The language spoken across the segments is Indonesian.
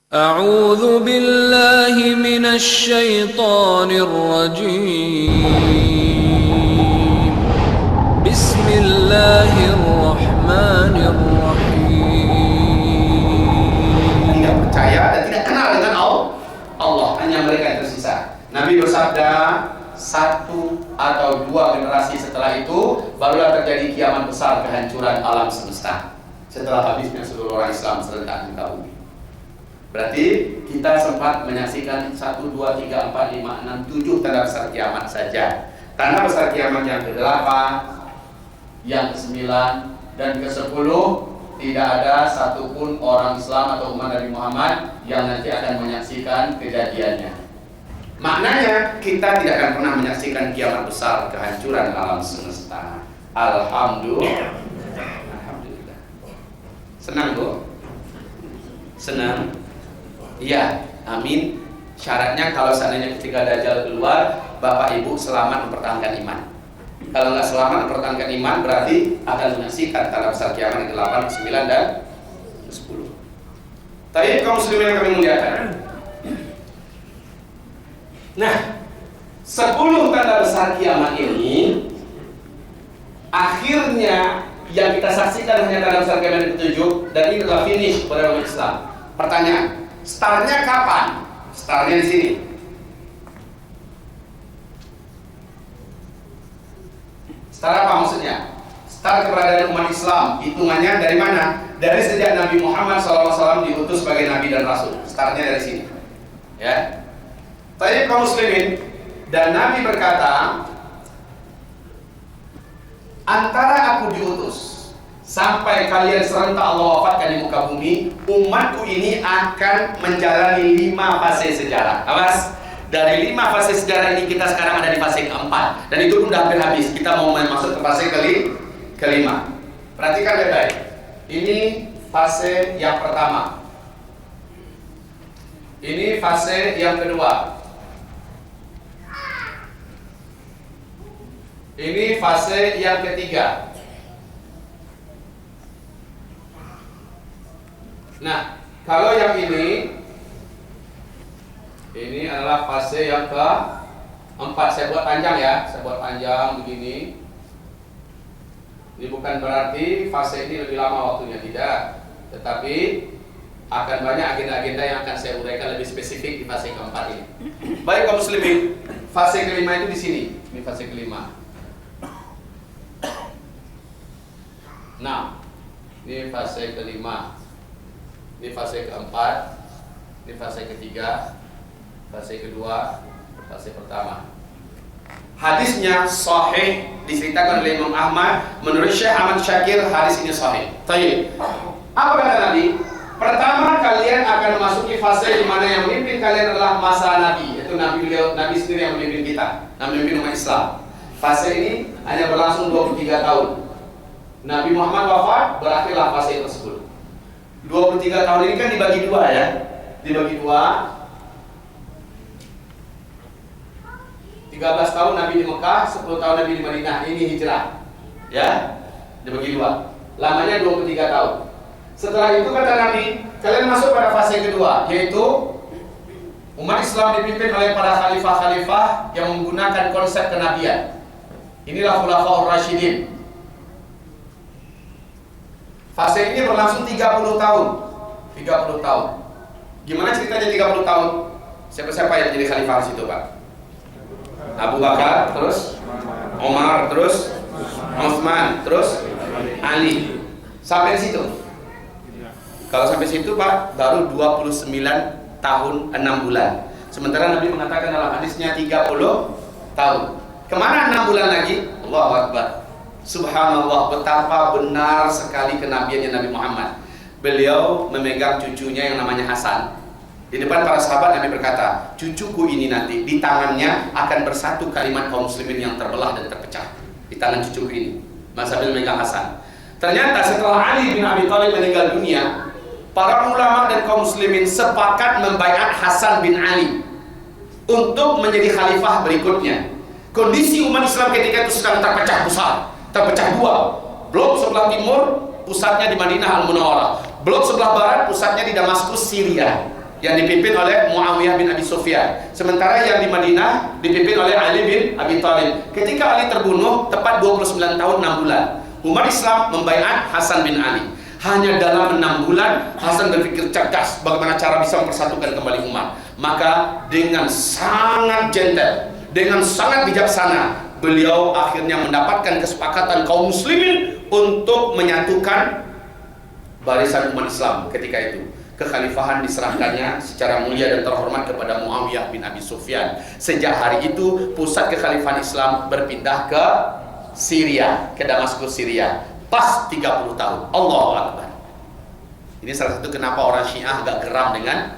أعوذ بالله من الشيطان الرجيم بسم الله الرحمن الرحيم. Tidak percaya dan tidak kenal dengan Allah, hanya mereka yang tersisa. Nabi bersabda, satu atau dua generasi setelah itu barulah terjadi kiamat besar, kehancuran alam semesta setelah habisnya seluruh orang Islam serentak di muka bumi. Berarti kita sempat menyaksikan 1, 2, 3, 4, 5, 6, 7 tanda besar kiamat saja. Tanda besar kiamat yang ke-8, yang ke-9, dan ke-10 tidak ada satupun orang Islam atau umat Nabi Muhammad yang nanti akan menyaksikan kejadiannya. Maknanya kita tidak akan pernah menyaksikan kiamat besar, kehancuran alam semesta. Alhamdulillah. Alhamdulillah. Senang Bu? Senang? Iya, amin. Syaratnya kalau seandainya ketika Dajjal keluar, Bapak Ibu selamat mempertahankan iman. Kalau nggak selamat mempertahankan iman, berarti akan menyaksikan tanda besar kiamat yang ke-8, ke-9, dan ke-10. Tapi kaum muslimin yang kami muliakan. Nah, 10 tanda besar kiamat ini akhirnya yang kita saksikan hanya tanda besar kiamat yang ke-7, dan ini adalah finish pada umat Islam. Pertanyaan, startnya kapan? Startnya di sini. Start apa maksudnya? Start keberadaan umat Islam. Hitungannya dari mana? Dari sejak Nabi Muhammad SAW diutus sebagai Nabi dan Rasul. Startnya dari sini. Ya. Tadi kaum muslimin, dan Nabi berkata, antara aku diutus sampai kalian serentak Allah wafatkan di muka bumi, umatku ini akan menjalani 5 fase sejarah. Awas, dari 5 fase sejarah ini kita sekarang ada di fase keempat, dan itu pun udah hampir habis. Kita mau masuk ke fase kelima. Perhatikan baik-baik. Ini fase yang pertama. Ini fase yang kedua. Ini fase yang ketiga. Nah, kalau yang ini adalah fase yang keempat. Saya buat panjang ya, saya buat panjang begini. Ini bukan berarti fase ini lebih lama waktunya, tidak. Tetapi akan banyak agenda-agenda yang akan saya uraikan lebih spesifik di fase keempat ini. Baik kaum muslimin, fase kelima itu di sini. Ini fase kelima. Nah, ini fase kelima. Ini fase keempat, ini fase ketiga, fase kedua, fase pertama. Hadisnya sahih, diceritakan oleh Imam Ahmad. Menurut Syekh Ahmad Syakir, hadis ini sahih. Tayyib. Apa kata Nabi? Pertama, kalian akan memasuki fase di mana yang memimpin kalian adalah masa Nabi, yaitu Nabi sendiri yang memimpin kita, yang memimpin umat Islam. Fase ini hanya berlangsung 23 tahun. Nabi Muhammad wafat, berakhirlah fase tersebut. 23 tahun ini kan dibagi dua ya. Dibagi dua. 13 tahun Nabi di Mekah, 10 tahun Nabi di Madinah. Ini hijrah. Ya. Dibagi dua. Lamanya 23 tahun. Setelah itu kata Nabi, kalian masuk pada fase kedua, yaitu umat Islam dipimpin oleh para khalifah-khalifah yang menggunakan konsep kenabian. Inilah Khulafaur Rasyidin. Fase ini berlangsung 30 tahun. 30 tahun. Gimana ceritanya 30 tahun? Siapa-siapa yang jadi khalifah di situ, Pak? Abu Bakar, terus Omar, terus Utsman, terus Ali. Sampai di situ. Kalau sampai situ, Pak, baru 29 tahun 6 bulan. Sementara Nabi mengatakan dalam hadisnya 30 tahun. Kemana 6 bulan lagi? Allahu Akbar. Subhanallah, betapa benar sekali kenabiannya Nabi Muhammad. Beliau memegang cucunya yang namanya Hasan. Di depan para sahabat Nabi berkata, cucuku ini nanti di tangannya akan bersatu kalimat kaum muslimin yang terbelah dan terpecah. Di tangan cucuku ini. Mas sambil memegang Hasan. Ternyata setelah Ali bin Abi Thalib meninggal dunia, para ulama dan kaum muslimin sepakat membaiat Hasan bin Ali untuk menjadi khalifah berikutnya. Kondisi umat Islam ketika itu sedang terpecah besar. Terpecah dua. Blok sebelah timur pusatnya di Madinah Al-Munawwarah, blok sebelah barat pusatnya di Damaskus, Syria. yang dipimpin oleh Muawiyah bin Abi Sufyan. Sementara yang di Madinah dipimpin oleh Ali bin Abi Thalib. Ketika Ali terbunuh tepat 29 tahun 6 bulan, umat Islam membaiat Hasan bin Ali. Hanya dalam 6 bulan Hasan berpikir cerdas bagaimana cara bisa mempersatukan kembali umat. Maka dengan sangat gentle, dengan sangat bijaksana, beliau akhirnya mendapatkan kesepakatan kaum muslimin untuk menyatukan barisan umat Islam. Ketika itu kekhalifahan diserahkannya secara mulia dan terhormat kepada Muawiyah bin Abi Sufyan. Sejak hari itu pusat kekhalifahan Islam berpindah ke Syria, ke Damaskus, Syria. Pas 30 tahun. Allahu Akbar. Ini salah satu kenapa orang Syiah agak geram dengan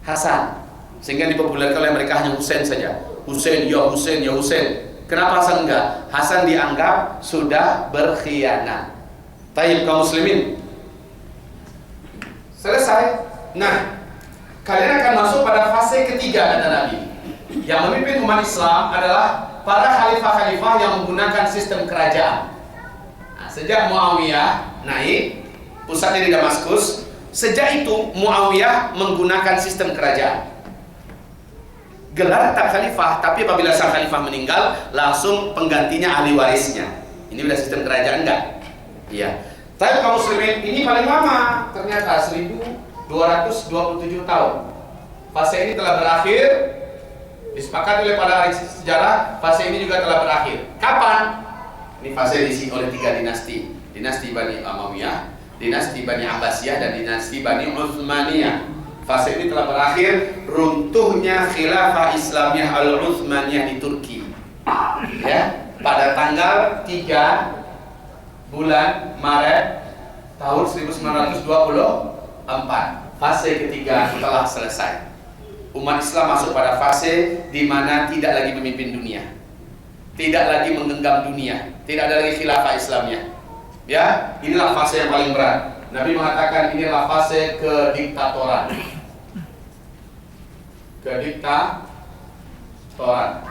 Hasan, sehingga dipopulerkan oleh mereka hanya Husain saja. Husain, ya Husain, ya Husain. Kenapa Hasan enggak? Hasan dianggap sudah berkhianat. Taib kaum muslimin. Selesai. Nah, kalian akan masuk pada fase ketiga kata Nabi. Yang memimpin umat Islam adalah para khalifah-khalifah yang menggunakan sistem kerajaan. Nah, sejak Muawiyah naik, pusatnya di Damaskus. Sejak itu Muawiyah menggunakan sistem kerajaan. Gelar tak khalifah, tapi apabila sang khalifah meninggal, langsung penggantinya ahli warisnya. Ini udah sistem kerajaan enggak? Iya. Tapi kaum muslimin ini paling lama, ternyata 1227 tahun. Fase ini telah berakhir. Disepakati oleh para ahli sejarah, fase ini juga telah berakhir. Kapan? Ini fase diisi oleh 3 dinasti. Dinasti Bani Umayyah, dinasti Bani Abbasiyah, dan dinasti Bani Utsmaniyah. Fase ini telah berakhir runtuhnya khilafah Islamiyah Al-Utsmaniyah di Turki. Ya, pada tanggal 3 bulan Maret tahun 1924. Fase ketiga telah selesai. Umat Islam masuk pada fase di mana tidak lagi memimpin dunia, tidak lagi menggenggam dunia, tidak ada lagi khilafah Islamiyah. Ya, inilah fase yang paling berat. Nabi mengatakan inilah fase kediktatoran. Kediktatoran.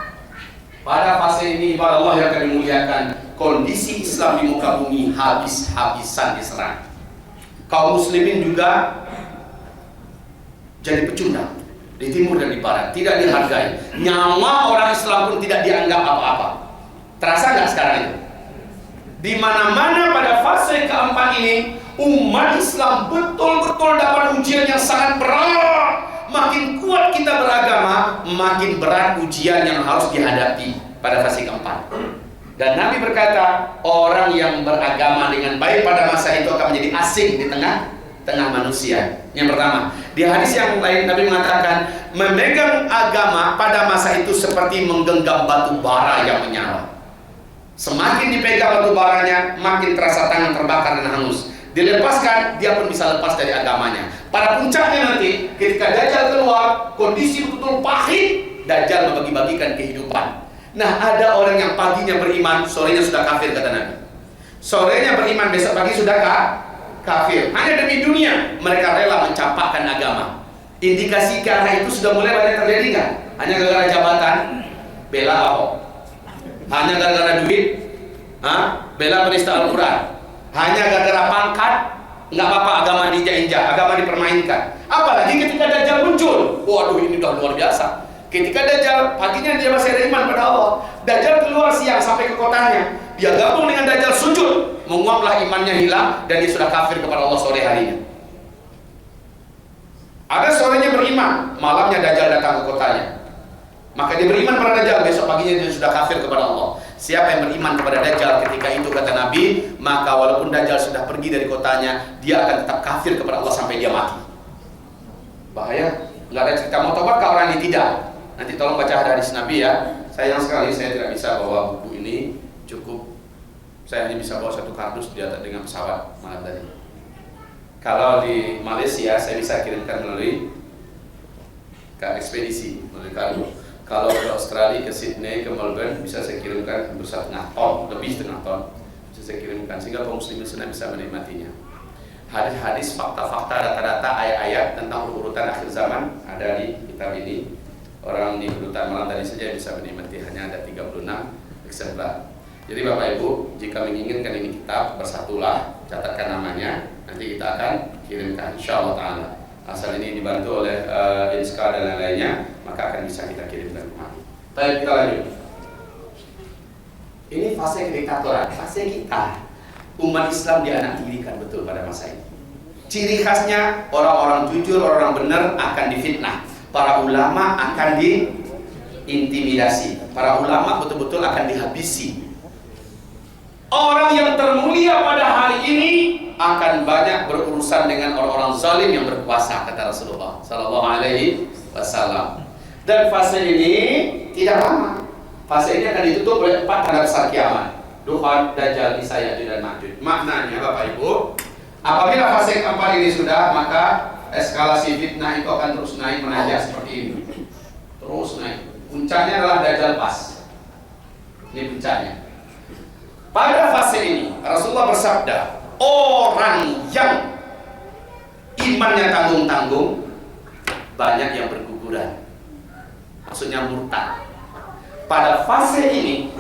Pada fase ini ibadah Allah yang akan dimuliakan, kondisi Islam di muka bumi habis-habisan diserang. Kaum muslimin juga jadi pecundang di timur dan di barat, tidak dihargai. Nyawa orang Islam pun tidak dianggap apa-apa. Terasa nggak sekarang itu? Di mana-mana pada fase keempat ini, umat Islam betul-betul dapat ujian yang sangat berat. Makin kuat kita beragama, makin berat ujian yang harus dihadapi pada fase keempat. Dan Nabi berkata, orang yang beragama dengan baik pada masa itu akan menjadi asing di tengah manusia. Yang pertama, di hadis yang lain Nabi mengatakan, memegang agama pada masa itu seperti menggenggam batu bara yang menyala. Semakin dipegang batu baranya, makin terasa tangan terbakar dan hangus. Dilepaskan, dia pun bisa lepas dari agamanya. Pada puncaknya nanti, ketika Dajjal keluar, kondisi betul-betul pahit. Dajjal membagi-bagikan kehidupan. Nah, ada orang yang paginya beriman, sorenya sudah kafir kata Nabi. Sorenya beriman, besok pagi sudah kafir. Hanya demi dunia, mereka rela mencampakkan agama. Indikasi ke arah itu sudah mulai banyak terjadi nggak? Hanya gara-gara jabatan, bela Ahok. Hanya gara-gara duit, bela penista Al-Quran. Hanya gara-gara pangkat, nggak apa-apa agama diinjak-injak, agama dipermainkan. Apalagi ketika Dajjal muncul, waduh ini udah luar biasa. Ketika Dajjal, paginya dia masih ada iman pada Allah. Dajjal keluar siang sampai ke kotanya. Dia gabung dengan Dajjal sujud. Menguaplah imannya hilang dan dia sudah kafir kepada Allah sore harinya. Ada sorenya beriman, malamnya Dajjal datang ke kotanya. Maka dia beriman pada Dajjal, besok paginya dia sudah kafir kepada Allah. Siapa yang beriman kepada Dajjal ketika itu kata Nabi, maka walaupun Dajjal sudah pergi dari kotanya, dia akan tetap kafir kepada Allah sampai dia mati. Bahaya. Nggak ada cerita mau tobat ke orang ini tidak. Nanti tolong baca hadis Nabi ya. Sayang sekali saya tidak bisa bawa buku ini, cukup saya hanya bisa bawa 1 kardus di atas dengan pesawat malam tadi. Kalau di Malaysia saya bisa kirimkan melalui ekspedisi, melalui kargo. Kalau ke Australia, ke Sydney, ke Melbourne bisa saya kirimkan hampir 1,5 ton, lebih 1,5 ton bisa saya kirimkan sehingga kaum muslimin sana bisa menikmatinya. Hadis-hadis, fakta-fakta, data-data, ayat-ayat tentang urutan akhir zaman ada di kitab ini. Orang di kedutaan malam tadi saja bisa menikmati, hanya ada 36 eksemplar. Jadi Bapak Ibu, jika menginginkan ini kitab, bersatulah, catatkan namanya, nanti kita akan kirimkan insyaallah ta'ala. Asal ini dibantu oleh Inska dan lain-lainnya, maka akan bisa kita kirimkan kemari. Baik, kita lanjut. Ini fase kediktatoran, fase kita. Umat Islam dianak-tirikan betul pada masa ini. Ciri khasnya orang-orang jujur, orang benar akan difitnah. Para ulama akan diintimidasi. Para ulama betul-betul akan dihabisi. Orang yang termulia pada hari ini akan banyak berurusan dengan orang-orang zalim yang berkuasa, kata Rasulullah Sallallahu Alaihi Wasallam. Dan fase ini tidak lama. Fase ini akan ditutup oleh 4 tanda besar kiamat: Dukhan, Dajjal, Isa, Ya'juj dan Ma'juj. Maknanya Bapak Ibu, apabila fase keempat ini sudah, maka eskalasi fitnah itu akan terus naik menanjak seperti ini. Terus naik. Puncaknya adalah Dajjal pas. Ini puncaknya. Pada fase ini Rasulullah bersabda, orang yang imannya tanggung-tanggung banyak yang berguguran, maksudnya murtad. Pada fase ini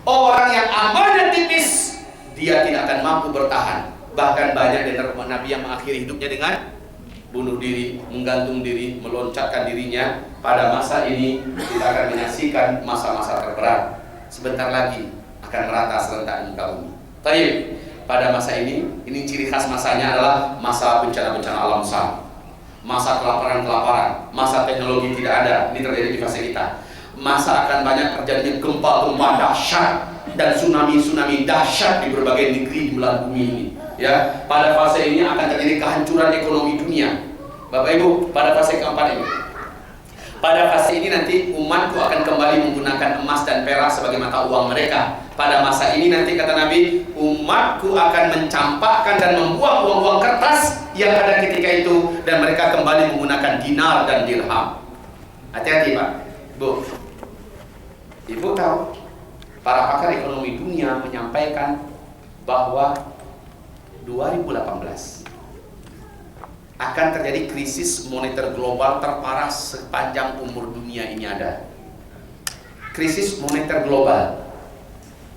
orang yang amannya tipis, dia tidak akan mampu bertahan. Bahkan banyak dari Nabi yang mengakhiri hidupnya dengan bunuh diri, menggantung diri, meloncatkan dirinya. Pada masa ini kita akan menyaksikan masa-masa terberat. Sebentar lagi akan merata serentak di muka bumi. Taib. Pada masa ini ciri khas masanya adalah masa bencana-bencana alam besar, masa kelaparan-kelaparan, masa teknologi tidak ada. Ini terjadi di fase kita. Masa akan banyak terjadinya gempa-gempa dahsyat dan tsunami-tsunami dahsyat di berbagai negeri di belahan bumi ini. Ya, pada fase ini akan terjadi kehancuran ekonomi dunia. Bapak Ibu, pada fase keempat ini. Pada fase ini nanti umatku akan kembali menggunakan emas dan perak sebagai mata uang mereka. Pada masa ini nanti kata Nabi, umatku akan mencampakkan dan membuang uang-uang kertas yang ada ketika itu, dan mereka kembali menggunakan dinar dan dirham. Hati-hati Pak, Bu. Ibu tahu, para pakar ekonomi dunia menyampaikan bahwa 2018 akan terjadi krisis moneter global terparah sepanjang umur dunia ini ada. Krisis moneter global.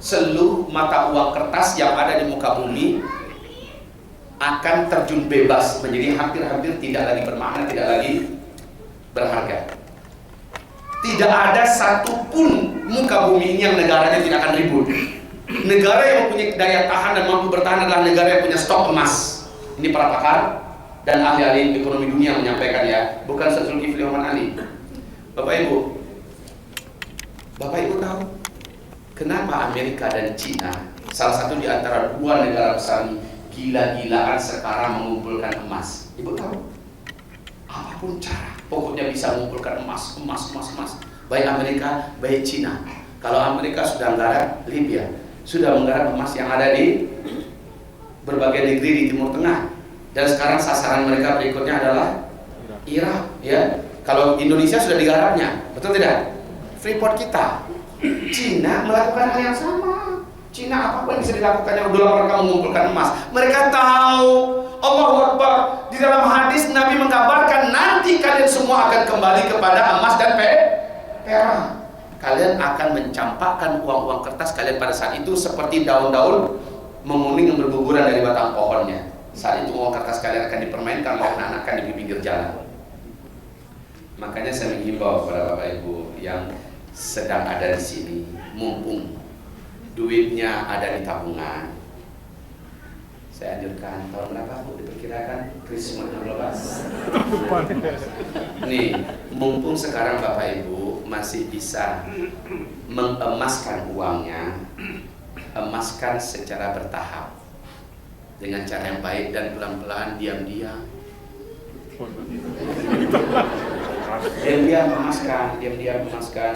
Seluruh mata uang kertas yang ada di muka bumi akan terjun bebas menjadi hampir-hampir tidak lagi bermakna, tidak lagi berharga. Tidak ada satupun muka bumi ini yang negaranya tidak akan ribut. Negara yang mempunyai daya tahan dan mampu bertahan adalah negara yang punya stok emas. Ini para pakar dan ahli-ahli ekonomi dunia menyampaikan, ya, bukan Zulkifli Oman Ali. Bapak Ibu tahu kenapa Amerika dan Cina, salah satu di antara 2 negara besar ini, gila-gilaan sekarang mengumpulkan emas? Ibu tahu? Apapun cara, pokoknya bisa mengumpulkan emas. Baik Amerika, baik Cina. Kalau Amerika sudah menggarap Libya, sudah menggarap emas yang ada di berbagai negeri di Timur Tengah. Dan sekarang sasaran mereka berikutnya adalah Irak, ya. Kalau Indonesia sudah digarapnya, betul tidak? Freeport kita. Cina melakukan hal yang sama. Cina apapun yang bisa dilakukannya dalam mereka mengumpulkan emas. Mereka tahu. Allahu Akbar. Di dalam hadis Nabi mengkabarkan nanti kalian semua akan kembali kepada emas dan perak. Kalian akan mencampakkan uang-uang kertas kalian pada saat itu seperti daun-daun menguning yang berguguran dari batang pohonnya. Saat itu uang kertas kalian akan dipermainkan oleh anak-anak di pinggir jalan. Makanya saya menghimbau kepada Bapak Ibu yang sedang ada di sini, mumpung duitnya ada di tabungan, saya anjurkan tahun berapa Bu diperkirakan krisis moneter global? Nih, mumpung sekarang Bapak Ibu masih bisa mengemaskan uangnya, emaskan secara bertahap dengan cara yang baik dan pelan-pelan, diam-diam. Diam-diam memaskan.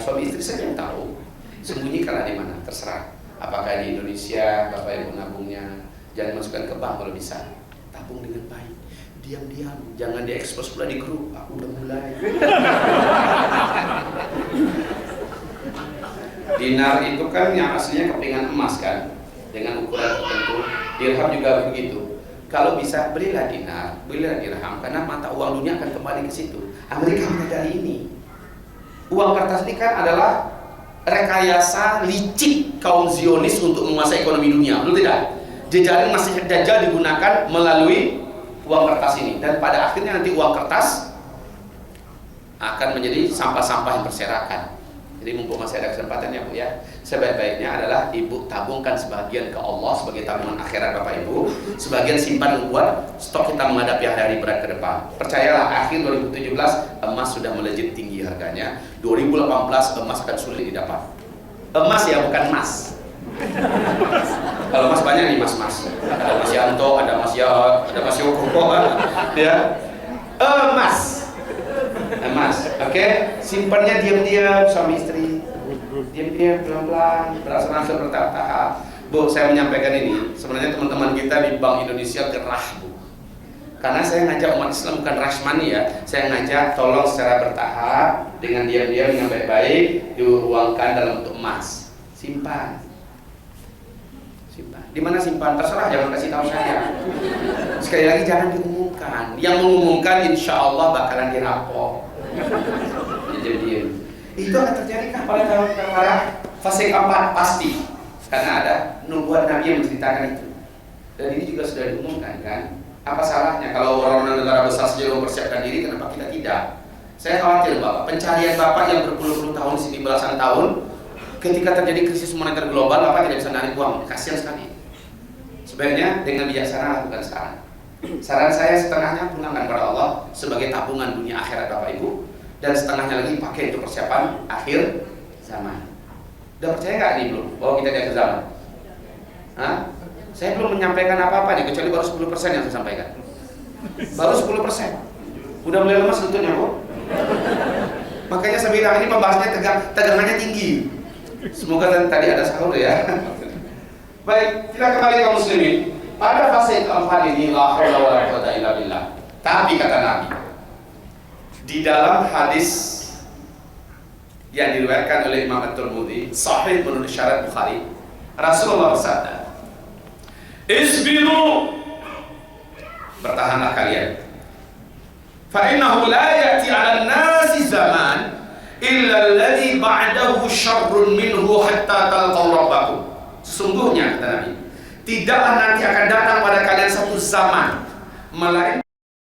Suami istri saja yang tahu. Sembunyikanlah di mana, terserah. Apakah di Indonesia, Bapak Ibu nabungnya, jangan masukkan ke bank kalau bisa. Tabung dengan baik. Diam-diam, jangan diekspos pula di grup. Aku udah mulai. Dinar itu kan yang aslinya kepingan emas kan, dengan ukuran tertentu. Dirham juga begitu. Kalau bisa belilah dinar, belilah dirham, karena mata uang dunia akan kembali ke situ. Amerika menyadari ini. Uang kertas ini kan adalah rekayasa licik kaum Zionis untuk menguasai ekonomi dunia, betul tidak? Jejaring Masih Dajjal digunakan melalui uang kertas ini, dan pada akhirnya nanti uang kertas akan menjadi sampah-sampah yang berserakan. Jadi mumpung masih ada kesempatannya Bu ya, sebaik-baiknya adalah Ibu tabungkan sebagian ke Allah sebagai tabungan akhirat Bapak Ibu, sebagian simpan buat stok kita menghadapi hari berat ke depan. Percayalah, akhir 2017 emas sudah melejit tinggi harganya. 2018 emas akan sulit didapat. Emas ya, bukan emas. Kalau emas banyak nih mas-mas. Ada Mas Yanto, ada Mas Yahot, ada Mas Yoko, ya. Emas. Emas, oke? Simpannya diam-diam suami istri, diam-diam, pelan-pelan, berangsur-angsur bertahap-tahap. Bu, saya menyampaikan ini, sebenarnya teman-teman kita di Bank Indonesia gerah Bu, karena saya ngajak umat Islam bukan rush money ya, saya ngajak tolong secara bertahap, dengan diam-diam, dengan baik-baik, diuangkan dalam bentuk emas, simpan. Simpan. Di mana simpan? Terserah, jangan kasih tahu saya. Sekali lagi jangan diumumkan. Yang mengumumkan insya Allah bakalan dirampok. Jadi itu akan terjadi kan pada fase keempat pasti, karena ada nubuat Nabi yang menceritakan itu. Dan ini juga sudah diumumkan kan. Apa salahnya kalau orang-orang negara besar saja mempersiapkan diri, kenapa kita tidak? Saya khawatir Bapak, pencarian Bapak yang berpuluh-puluh tahun di sini, belasan tahun, ketika terjadi krisis moneter global, Bapak tidak bisa narik uang, kasihan sekali. Sebaiknya dengan bijaksana lakukan sekarang. Saran saya setengahnya pulangkan kepada Allah sebagai tabungan dunia akhirat Bapak Ibu, dan setengahnya lagi pakai untuk persiapan akhir zaman. Udah percaya nggak nih belum bahwa kita di akhir zaman? Hah? Saya belum menyampaikan apa-apa nih, kecuali baru 10% yang saya sampaikan. Baru 10%. Udah mulai lemas lututnya Bu. Makanya saya bilang ini pembahasannya tegangannya tinggi. Semoga tadi ada sahur ya. Baik, kita kembali kaum muslimin. Pada fase keempat ini la haula wala quwwata illa billah. Tapi kata Nabi, di dalam hadis yang diriwayatkan oleh Imam At-Tirmidzi, sahih menurut syarat Bukhari, Rasulullah bersabda, "Isbiru, bertahanlah kalian. Fa innahu la ya'ti 'ala an-nasi zaman illa alladhi ba'dahu syarrun minhu hatta talqaw rabbakum." Sesungguhnya kata Nabi, tidaklah nanti akan datang pada kalian satu zaman melainkan